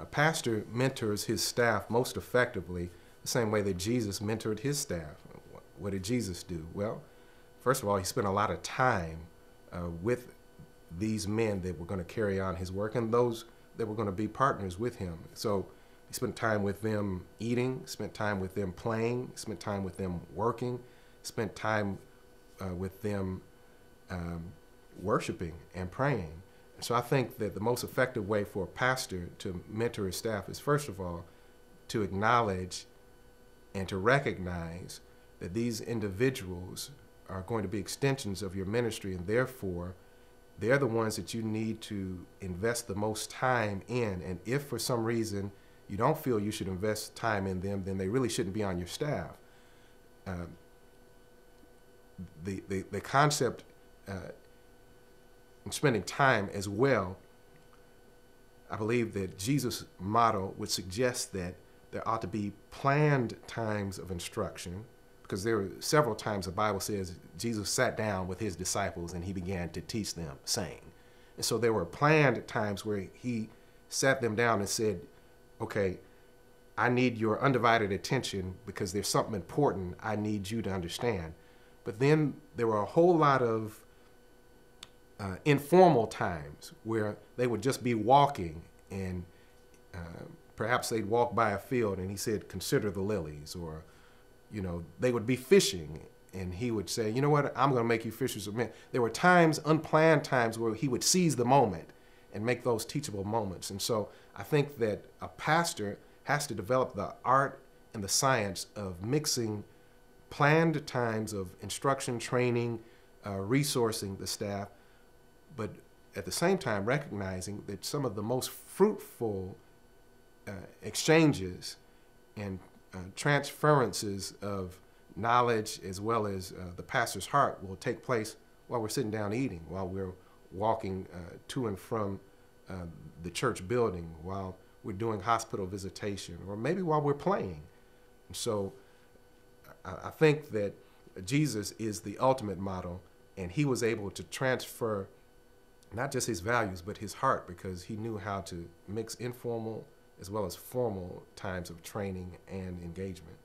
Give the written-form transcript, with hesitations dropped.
A pastor mentors his staff most effectively the same way that Jesus mentored his staff. What did Jesus do? Well, first of all, he spent a lot of time with these men that were going to carry on his work and those that were going to be partners with him. So he spent time with them eating, spent time with them playing, spent time with them working, spent time with them worshiping and praying. So I think that the most effective way for a pastor to mentor his staff is, first of all, to acknowledge and to recognize that these individuals are going to be extensions of your ministry, and therefore they're the ones that you need to invest the most time in. And if for some reason you don't feel you should invest time in them, then they really shouldn't be on your staff. The concept in spending time as well, I believe that Jesus' model would suggest that there ought to be planned times of instruction, because there are several times the Bible says Jesus sat down with his disciples and he began to teach them, saying. And so there were planned times where he sat them down and said, okay, I need your undivided attention because there's something important I need you to understand. But then there were a whole lot of informal times where they would just be walking, and perhaps they'd walk by a field and he said, consider the lilies, or they would be fishing and he would say, you know what, I'm going to make you fishers of men. There were times, unplanned times, where he would seize the moment and make those teachable moments. And so I think that a pastor has to develop the art and the science of mixing planned times of instruction, training, resourcing the staff, but at the same time recognizing that some of the most fruitful exchanges and transferences of knowledge, as well as the pastor's heart, will take place while we're sitting down eating, while we're walking to and from the church building, while we're doing hospital visitation, or maybe while we're playing. And so I think that Jesus is the ultimate model, and he was able to transfer not just his values, but his heart, because he knew how to mix informal as well as formal times of training and engagement.